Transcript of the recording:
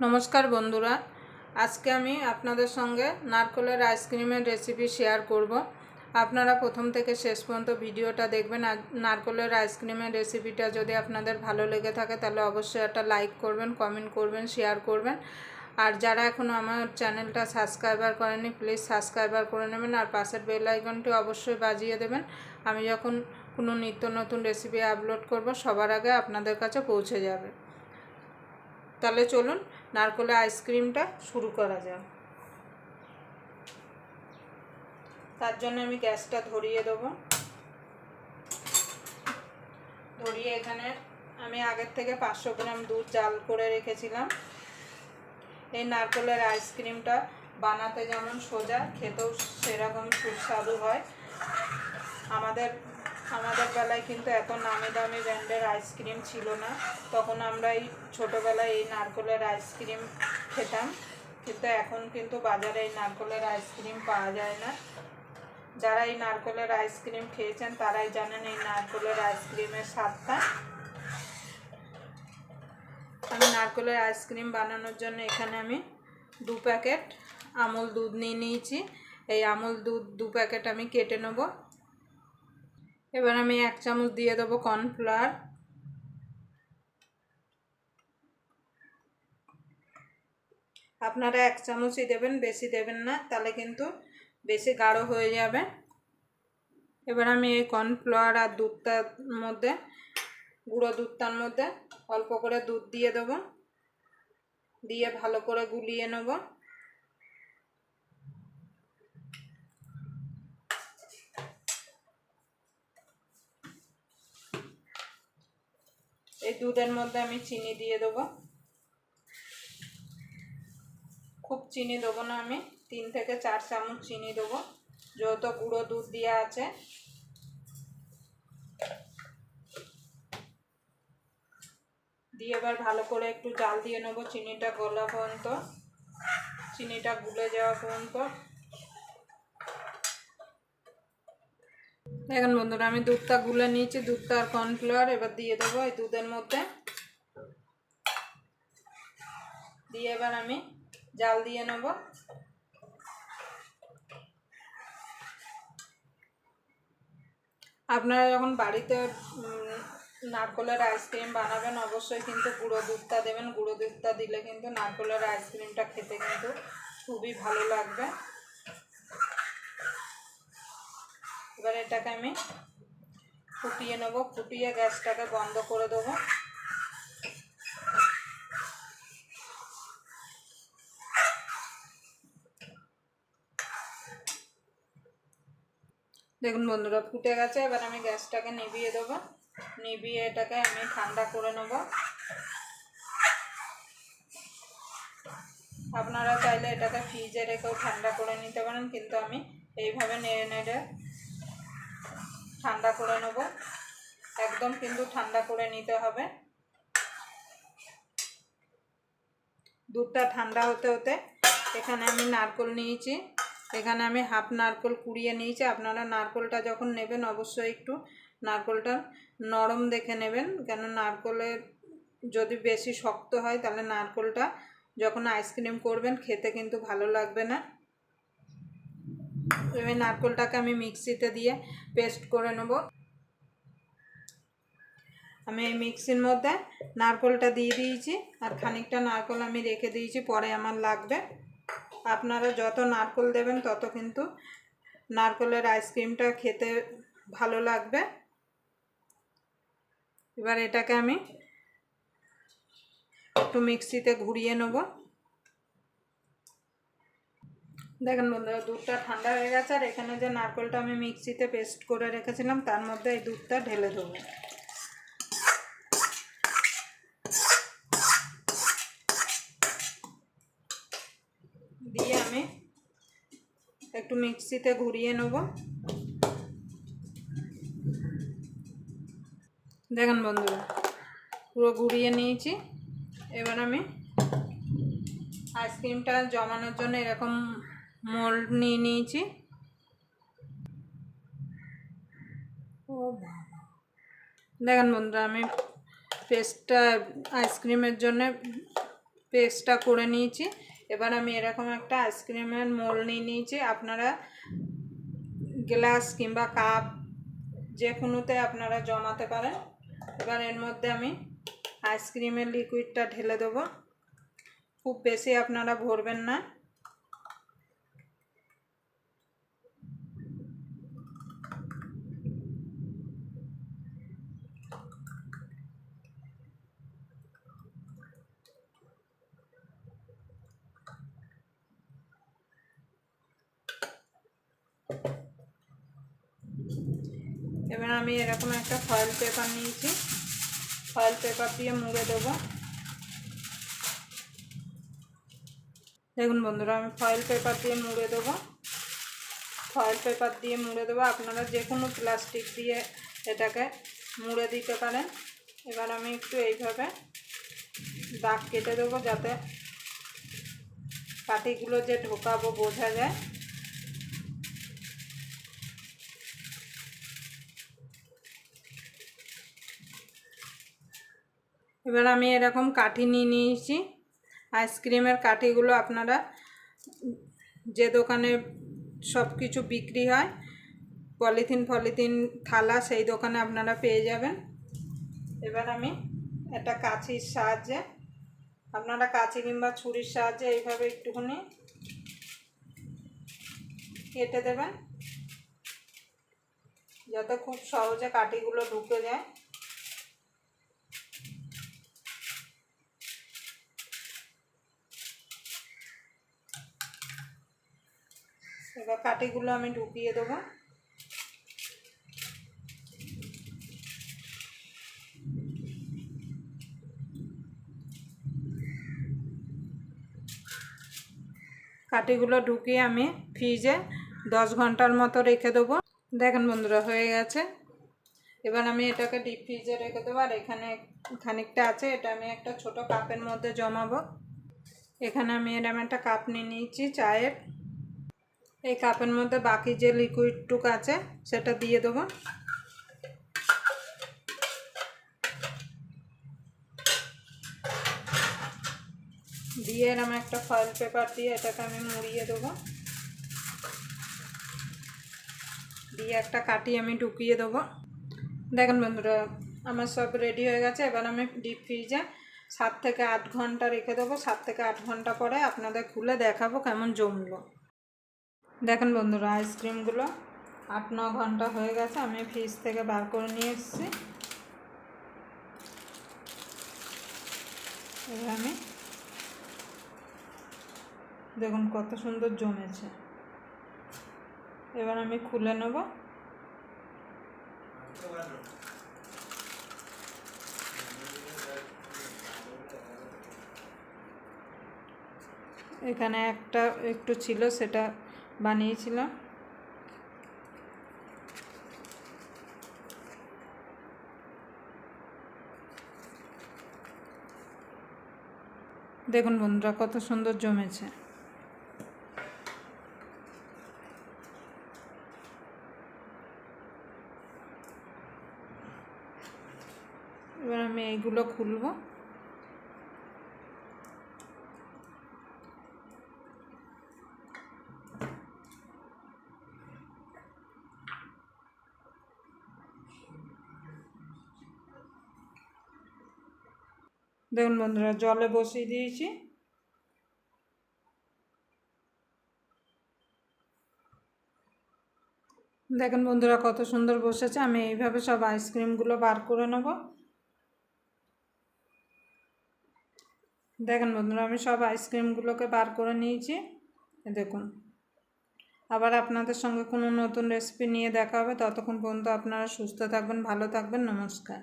নমস্কার বন্ধুরা, আজকে আমি আপনাদের সঙ্গে নারকেলের আইসক্রিমের রেসিপি শেয়ার করব। আপনারা প্রথম থেকে শেষ পর্যন্ত ভিডিওটা দেখবেন। আর নারকেলের আইসক্রিমের রেসিপিটা যদি আপনাদের ভালো লেগে থাকে তাহলে অবশ্যই একটা লাইক করবেন, কমেন্ট করবেন, শেয়ার করবেন। আর যারা এখনও আমার চ্যানেলটা সাবস্ক্রাইবার করেনি প্লিজ সাবস্ক্রাইবার করে নেবেন, আর পাশের বেল আইকনটি অবশ্যই বাজিয়ে দেবেন। আমি যখন কোনো নিত্য নতুন রেসিপি আপলোড করব সবার আগে আপনাদের কাছে পৌঁছে যাবে। তাহলে চলুন নারকেলের আইসক্রিমটা শুরু করা যাক। তার জন্য আমি গ্যাসটা ধরিয়ে দেব। ধরিয়ে এখানে আমি আগের থেকে 500 গ্রাম দুধ জাল করে রেখেছিলাম। এই নারকেলের আইসক্রিমটা বানাতে যেমন সোজা, খেতেও সেরকম সুস্বাদু হয়। আমাদের বেলায় কিন্তু এত নামি দামি ব্র্যান্ডের আইসক্রিম ছিল না। তখন আমরা এই ছোটোবেলায় এই নারকেলের আইসক্রিম খেতাম, কিন্তু এখন কিন্তু বাজারে এই নারকেলের আইসক্রিম পাওয়া যায় না। যারা এই নারকেলের আইসক্রিম খেয়েছেন তারাই জানেন এই নারকেলের আইসক্রিমের স্বাদটা। আমি নারকেলের আইসক্রিম বানানোর জন্য এখানে আমি 2 প্যাকেট আমুল দুধ নিয়ে নিয়েছি। এই আমুল দুধ 2 প্যাকেট আমি কেটে নেব। এবার আমি 1 চামচ দিয়ে দেবো কর্নফ্লাওয়ার। আপনারা 1 চামচই দেবেন, বেশি দেবেন না, তাহলে কিন্তু বেশি গাঢ় হয়ে যাবে। এবার আমি এই কর্নফ্লাওয়ার আর দুধটার মধ্যে, গুঁড়ো দুধটার মধ্যে অল্প করে দুধ দিয়ে দেবো, দিয়ে ভালো করে গুলিয়ে নেব। এই দুধের মধ্যে আমি চিনি দিয়ে দেবো। খুব চিনি দেবো না, আমি 3 থেকে 4 চামচ চিনি দেবো, যেহেতু গুঁড়ো দুধ দেওয়া আছে। দিয়ে এবার ভালো করে একটু জাল দিয়ে নেবো চিনিটা গলা পর্যন্ত, চিনিটা গুলে যাওয়া পর্যন্ত। দেখুন বন্ধুরা, আমি দুধটা গুলে নিয়েছি, দুধটা আর কর্নফ্লাওয়ার এবার দিয়ে দেবো এই দুধের মধ্যে। দিয়ে এবার আমি জাল দিয়ে নেব। আপনারা যখন বাড়িতে নারকেলের আইসক্রিম বানাবেন অবশ্যই কিন্তু গুঁড়ো দুধটা দেবেন। গুঁড়ো দুধটা দিলে কিন্তু নারকেলের আইসক্রিমটা খেতে কিন্তু খুবই ভালো লাগবে। এবার এটাকে আমি ফুটিয়ে নেব, ফুটিয়ে গ্যাসটাকে বন্ধ করে দেবো। দেখুন বন্ধুরা, ফুটে গেছে। এবার আমি গ্যাসটাকে নিভিয়ে দেবো, নিভিয়ে এটাকে আমি ঠান্ডা করে নেব। আপনারা চাইলে এটাকে ফ্রিজে রেখেও ঠান্ডা করে নিতে পারেন, কিন্তু আমি এইভাবে নেড়ে নেড়ে ঠান্ডা করে নেব। একদম কিন্তু ঠান্ডা করে নিতে হবে। দুধটা ঠান্ডা হতে হতে এখানে আমি নারকেল নিয়েছি, এখানে আমি হাফ নারকেল কুড়িয়ে নিয়েছি। আপনারা নারকেলটা যখন নেবেন অবশ্যই একটু নারকেলটা নরম দেখে নেবেন, কেন নারকেলের যদি বেশি শক্ত হয় তাহলে নারকেলটা যখন আইসক্রিম করবেন খেতে কিন্তু ভালো লাগবে না। এবার নারকেলটাকে আমি মিক্সিতে দিয়ে পেস্ট করে নেব। আমি এই মিক্সির মধ্যে নারকেলটা দিয়ে দিয়েছি, আর খানিকটা নারকেল আমি রেখে দিয়েছি, পরে আমার লাগবে। আপনারা যত নারকেল দেবেন তত কিন্তু নারকেলের আইসক্রিমটা খেতে ভালো লাগবে। এবার এটাকে আমি একটু মিক্সিতে ঘুরিয়ে নেব। দেখেন বন্ধুরা, দুধটা ঠান্ডা হয়ে গেছে, আর এখানে যে নারকেলটা আমি মিক্সিতে পেস্ট করে রেখেছিলাম তার মধ্যে এই দুধটা ঢেলে দেবো। দিয়ে আমি একটু মিক্সিতে ঘুরিয়ে নেব। দেখেন বন্ধুরা, পুরো ঘুরিয়ে নিয়েছি। এবার আমি আইসক্রিমটা জমানোর জন্য এরকম মোল্ড নিয়ে নিয়েছি। দেখেন বন্ধুরা, আমি পেস্টটা আইসক্রিমের জন্য পেস্টটা করে নিয়েছি। এবার আমি এরকম একটা আইসক্রিমের মোল্ড নিয়ে নিয়েছি। আপনারা গ্লাস কিংবা কাপ যে কোনোতে আপনারা জমাতে পারেন। এবার এর মধ্যে আমি আইসক্রিমের লিকুইডটা ঢেলে দেবো। খুব বেশি আপনারা ভরবেন না। এবার আমি এরকম একটা ফয়েল পেপার নিয়েছি, ফয়েল পেপার দিয়ে মুড়ে দেবো। দেখুন বন্ধুরা, আমি ফয়েল পেপার দিয়ে মুড়ে দেবো। ফয়েল পেপার দিয়ে মুড়ে দেবো। আপনারা যে কোনো প্লাস্টিক দিয়ে এটাকে মুড়ে দিতে পারেন। এবার আমি একটু এইভাবে দাগ কেটে দেবো যাতে কাঠিগুলো যে ঢোকাবো বোঝা যায়। এবার আমি এরকম কাঠি নিয়ে নিয়েছি। আইসক্রিমের কাঠিগুলো আপনারা যে দোকানে সব কিছু বিক্রি হয়, পলিথিন থালা, সেই দোকানে আপনারা পেয়ে যাবেন। এবার আমি একটা কাঁচির সাহায্যে, আপনারা কাঁচি কিংবা ছুরির সাহায্যে এইভাবে একটুখানি কেটে দেবেন যাতে খুব সহজে কাঠিগুলো ঢুকে যায়। এবার কাঠিগুলো আমি ঢুকিয়ে দেবো। কাঠিগুলো ঢুকিয়ে আমি ফ্রিজে 10 ঘন্টার মতো রেখে দেবো। দেখেন বন্ধুরা, হয়ে গেছে। এবার আমি এটাকে ডিপ ফ্রিজে রেখে দেবো। আর এখানে খানিকটা আছে, এটা আমি একটা ছোট কাপের মধ্যে জমাবো। এখানে আমি এরকম একটা কাপ নিয়ে নিয়েছি চায়ের। এই কাপের মধ্যে বাকি যে লিকুইডটুকু আছে সেটা দিয়ে দেবো। দিয়ে এরকম একটা ফয়েল পেপার দিয়ে এটাকে আমি মুড়িয়ে দেবো। দিয়ে একটা কাঠি আমি ঢুকিয়ে দেবো। দেখেন বন্ধুরা, আমার সব রেডি হয়ে গেছে। এবার আমি ডিপ ফ্রিজে 7 থেকে 8 ঘন্টা রেখে দেবো। 7 থেকে 8 ঘন্টা পরে আপনাদের খুলে দেখাবো কেমন জমলো। দেখেন বন্ধুরা, আইসক্রিমগুলো 8-9 ঘন্টা হয়ে গেছে। আমি ফ্রিজ থেকে বার করে নিয়ে এসেছি। এবার আমি দেখুন কত সুন্দর জমেছে। এবার আমি খুলে নেব। এখানে একটা একটু ছিল, সেটা বানিয়েছিলাম। দেখুন বন্ধুরা কত সুন্দর জমেছে। এবার আমি এইগুলো খুলবো। দেখুন বন্ধুরা, জলে বসিয়ে দিয়েছি। দেখুন বন্ধুরা কত সুন্দর বসেছে। আমি এইভাবে সব আইসক্রিমগুলো বার করে নেব। দেখুন বন্ধুরা, আমি সব আইসক্রিমগুলোকে বার করে নিয়েছি। দেখুন, আবার আপনাদের সঙ্গে কোনো নতুন রেসিপি নিয়ে দেখা হবে। ততক্ষণ পর্যন্ত আপনারা সুস্থ থাকবেন, ভালো থাকবেন। নমস্কার।